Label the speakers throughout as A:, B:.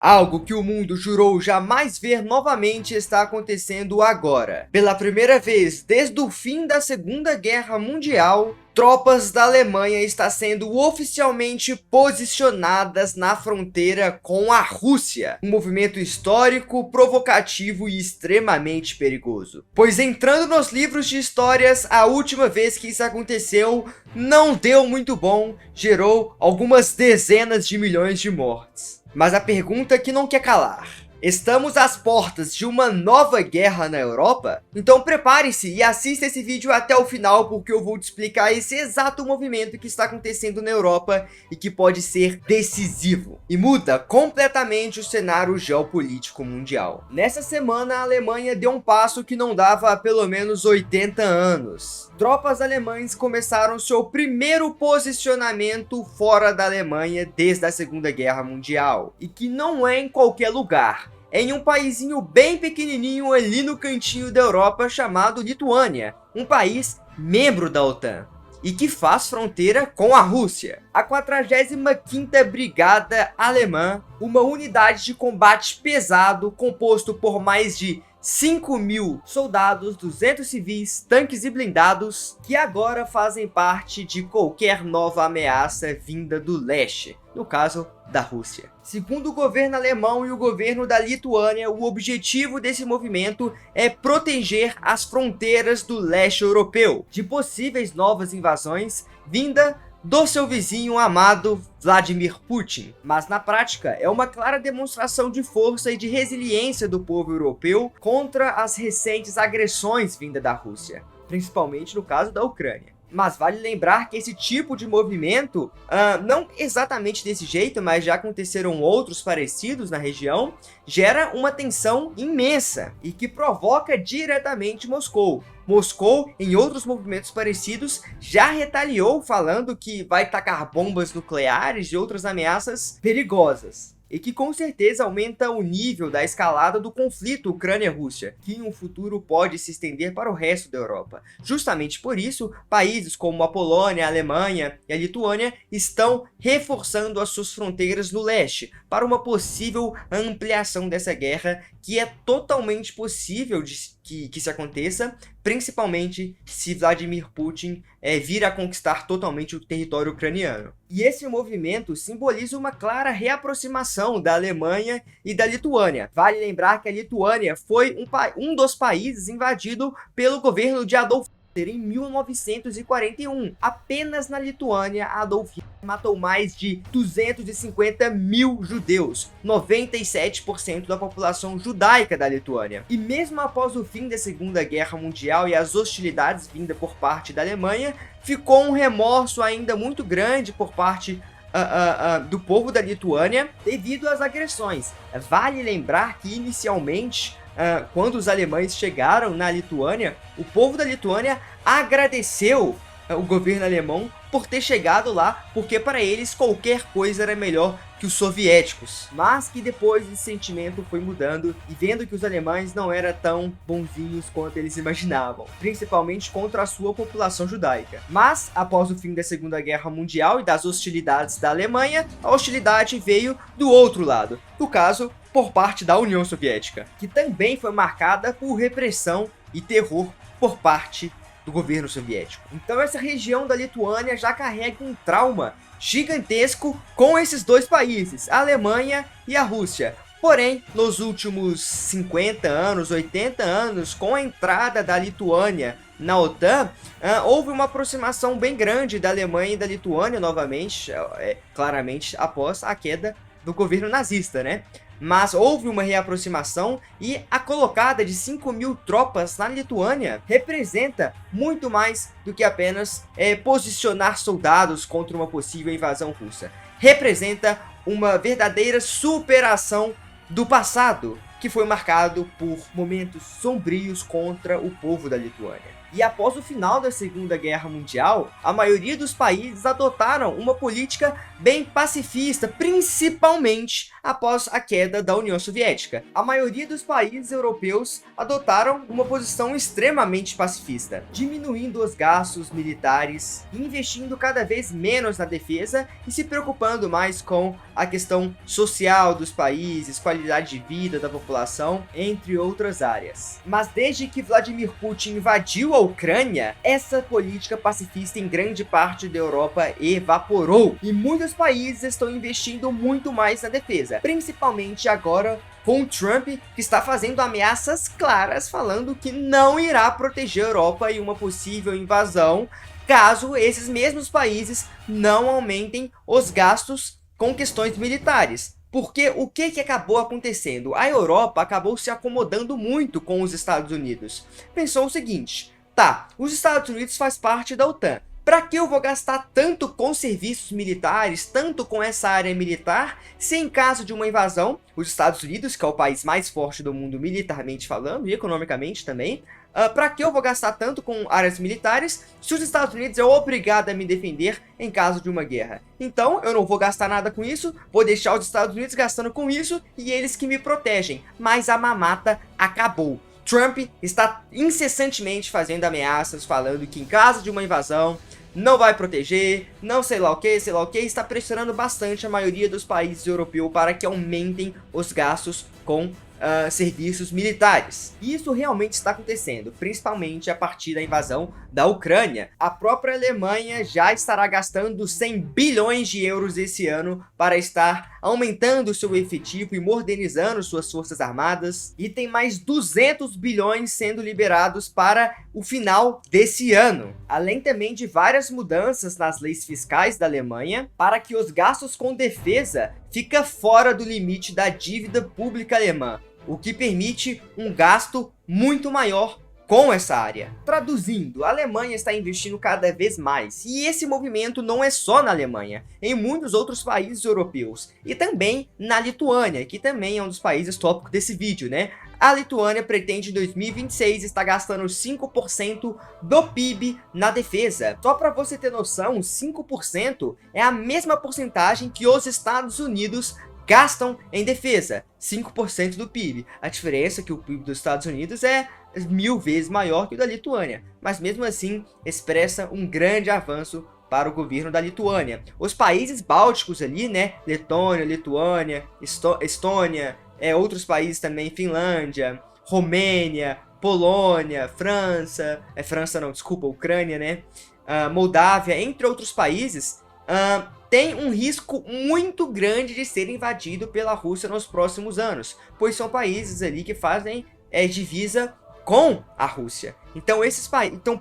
A: Algo que o mundo jurou jamais ver novamente está acontecendo agora. Pela primeira vez desde o fim da Segunda Guerra Mundial, tropas da Alemanha estão sendo oficialmente posicionadas na fronteira com a Rússia. Um movimento histórico, provocativo e extremamente perigoso. Pois entrando nos livros de histórias, a última vez que isso aconteceu não deu muito bom, gerou algumas dezenas de milhões de mortes. Mas a pergunta que não quer calar: estamos às portas de uma nova guerra na Europa? Então prepare-se e assista esse vídeo até o final, porque eu vou te explicar esse exato movimento que está acontecendo na Europa e que pode ser decisivo e muda completamente o cenário geopolítico mundial. Nessa semana, a Alemanha deu um passo que não dava há pelo menos 80 anos. Tropas alemãs começaram seu primeiro posicionamento fora da Alemanha desde a Segunda Guerra Mundial, e que não é em qualquer lugar. É em um paísinho bem pequenininho ali no cantinho da Europa chamado Lituânia, um país membro da OTAN e que faz fronteira com a Rússia. A 45ª Brigada Alemã, uma unidade de combate pesado composto por mais de 5.000 soldados, 200 civis, tanques e blindados, que agora fazem parte de qualquer nova ameaça vinda do leste, no caso da Rússia. Segundo o governo alemão e o governo da Lituânia, o objetivo desse movimento é proteger as fronteiras do leste europeu de possíveis novas invasões vinda do seu vizinho amado Vladimir Putin. Mas na prática é uma clara demonstração de força e de resiliência do povo europeu contra as recentes agressões vindas da Rússia, principalmente no caso da Ucrânia. Mas vale lembrar que esse tipo de movimento, não exatamente desse jeito, mas já aconteceram outros parecidos na região, gera uma tensão imensa e que provoca diretamente Moscou. Moscou, em outros movimentos parecidos, já retaliou falando que vai tacar bombas nucleares e outras ameaças perigosas. E que com certeza aumenta o nível da escalada do conflito Ucrânia-Rússia, que em um futuro pode se estender para o resto da Europa. Justamente por isso, países como a Polônia, a Alemanha e a Lituânia estão reforçando as suas fronteiras no leste, para uma possível ampliação dessa guerra, que é totalmente possível que se aconteça, principalmente se Vladimir Putin vir a conquistar totalmente o território ucraniano. E esse movimento simboliza uma clara reaproximação da Alemanha e da Lituânia. Vale lembrar que a Lituânia foi um dos países invadido pelo governo de Adolf Hitler em 1941. Apenas na Lituânia, Adolf Hitler matou mais de 250.000 judeus, 97% da população judaica da Lituânia. E mesmo após o fim da Segunda Guerra Mundial e as hostilidades vindas por parte da Alemanha, ficou um remorso ainda muito grande por parte do povo da Lituânia devido às agressões. Vale lembrar que inicialmente, quando os alemães chegaram na Lituânia, o povo da Lituânia agradeceu o governo alemão por ter chegado lá, porque para eles qualquer coisa era melhor que os soviéticos. Mas que depois esse sentimento foi mudando e vendo que os alemães não eram tão bonzinhos quanto eles imaginavam, principalmente contra a sua população judaica. Mas após o fim da Segunda Guerra Mundial e das hostilidades da Alemanha, a hostilidade veio do outro lado, no caso por parte da União Soviética, que também foi marcada por repressão e terror por parte do governo soviético. Então essa região da Lituânia já carrega um trauma gigantesco com esses dois países, a Alemanha e a Rússia. Porém, nos últimos 50 anos, 80 anos, com a entrada da Lituânia na OTAN, houve uma aproximação bem grande da Alemanha e da Lituânia novamente, claramente após a queda do governo nazista, né? Mas houve uma reaproximação e a colocada de 5.000 tropas na Lituânia representa muito mais do que apenas posicionar soldados contra uma possível invasão russa. Representa uma verdadeira superação do passado, que foi marcado por momentos sombrios contra o povo da Lituânia. E após o final da Segunda Guerra Mundial, a maioria dos países adotaram uma política bem pacifista, principalmente após a queda da União Soviética. A maioria dos países europeus adotaram uma posição extremamente pacifista, diminuindo os gastos militares, investindo cada vez menos na defesa e se preocupando mais com a questão social dos países, qualidade de vida da população, entre outras áreas. Mas desde que Vladimir Putin invadiu a Ucrânia, essa política pacifista em grande parte da Europa evaporou e muitos países estão investindo muito mais na defesa, principalmente agora com o Trump, que está fazendo ameaças claras, falando que não irá proteger a Europa em uma possível invasão, caso esses mesmos países não aumentem os gastos com questões militares. Porque o que acabou acontecendo? A Europa acabou se acomodando muito com os Estados Unidos. Pensou o seguinte: tá, os Estados Unidos faz parte da OTAN. Para que eu vou gastar tanto com serviços militares, tanto com essa área militar, se em caso de uma invasão, os Estados Unidos, que é o país mais forte do mundo militarmente falando e economicamente também, para que eu vou gastar tanto com áreas militares se os Estados Unidos é obrigado a me defender em caso de uma guerra? Então eu não vou gastar nada com isso, vou deixar os Estados Unidos gastando com isso e eles que me protegem. Mas a mamata acabou. Trump está incessantemente fazendo ameaças, falando que em caso de uma invasão não vai proteger, não sei lá o que, está pressionando bastante a maioria dos países europeus para que aumentem os gastos com serviços militares. E isso realmente está acontecendo, principalmente a partir da invasão da Ucrânia. A própria Alemanha já estará gastando 100 bilhões de euros esse ano para estar aumentando seu efetivo e modernizando suas forças armadas. E tem mais 200 bilhões sendo liberados para o final desse ano. Além também de várias mudanças nas leis fiscais da Alemanha para que os gastos com defesa fiquem fora do limite da dívida pública alemã, o que permite um gasto muito maior com essa área. Traduzindo, a Alemanha está investindo cada vez mais, e esse movimento não é só na Alemanha, em muitos outros países europeus, e também na Lituânia, que também é um dos países tópico desse vídeo, né? A Lituânia pretende em 2026 estar gastando 5% do PIB na defesa. Só para você ter noção, 5% é a mesma porcentagem que os Estados Unidos gastam em defesa, 5% do PIB. A diferença é que o PIB dos Estados Unidos é 1000 vezes maior que o da Lituânia, mas mesmo assim expressa um grande avanço para o governo da Lituânia. Os países bálticos ali, né, Letônia, Lituânia, Estônia, outros países também, Finlândia, Romênia, Polônia, França, Ucrânia, né, Moldávia, entre outros países, tem um risco muito grande de ser invadido pela Rússia nos próximos anos, pois são países ali que fazem divisa com a Rússia. Então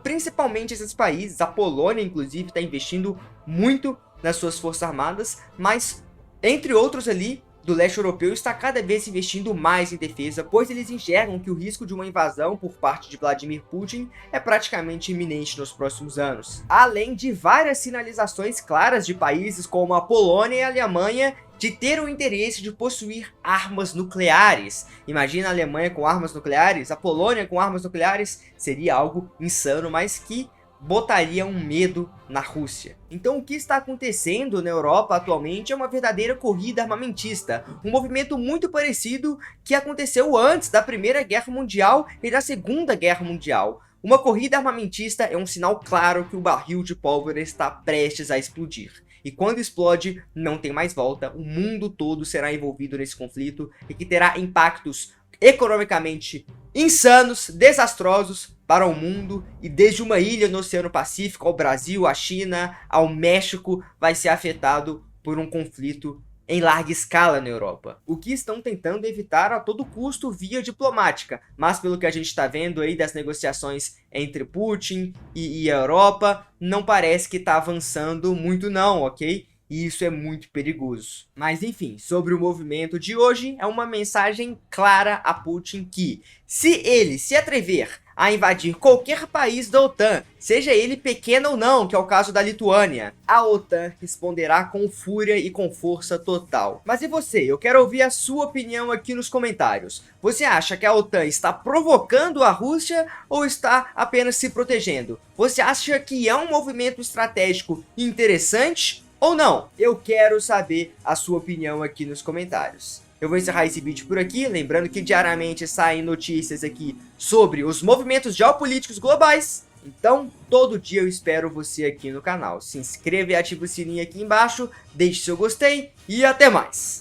A: principalmente esses países, a Polônia inclusive está investindo muito nas suas forças armadas, mas entre outros ali do leste europeu está cada vez investindo mais em defesa, pois eles enxergam que o risco de uma invasão por parte de Vladimir Putin é praticamente iminente nos próximos anos. Além de várias sinalizações claras de países como a Polônia e a Alemanha de ter o interesse de possuir armas nucleares. Imagina a Alemanha com armas nucleares, a Polônia com armas nucleares, seria algo insano, mas que botaria um medo na Rússia. Então o que está acontecendo na Europa atualmente é uma verdadeira corrida armamentista, um movimento muito parecido que aconteceu antes da Primeira Guerra Mundial e da Segunda Guerra Mundial. Uma corrida armamentista é um sinal claro que o barril de pólvora está prestes a explodir. E quando explode, não tem mais volta, o mundo todo será envolvido nesse conflito e que terá impactos economicamente insanos, desastrosos para o mundo, e desde uma ilha no Oceano Pacífico ao Brasil, à China, ao México, vai ser afetado por um conflito em larga escala na Europa. O que estão tentando evitar a todo custo via diplomática, mas pelo que a gente está vendo aí das negociações entre Putin e a Europa, não parece que está avançando muito não, ok? E isso é muito perigoso. Mas enfim, sobre o movimento de hoje, é uma mensagem clara a Putin que, se ele se atrever a invadir qualquer país da OTAN, seja ele pequeno ou não, que é o caso da Lituânia, a OTAN responderá com fúria e com força total. Mas e você? Eu quero ouvir a sua opinião aqui nos comentários. Você acha que a OTAN está provocando a Rússia ou está apenas se protegendo? Você acha que é um movimento estratégico interessante ou não? Eu quero saber a sua opinião aqui nos comentários. Eu vou encerrar esse vídeo por aqui, lembrando que diariamente saem notícias aqui sobre os movimentos geopolíticos globais. Então, todo dia eu espero você aqui no canal. Se inscreva e ative o sininho aqui embaixo, deixe seu gostei e até mais!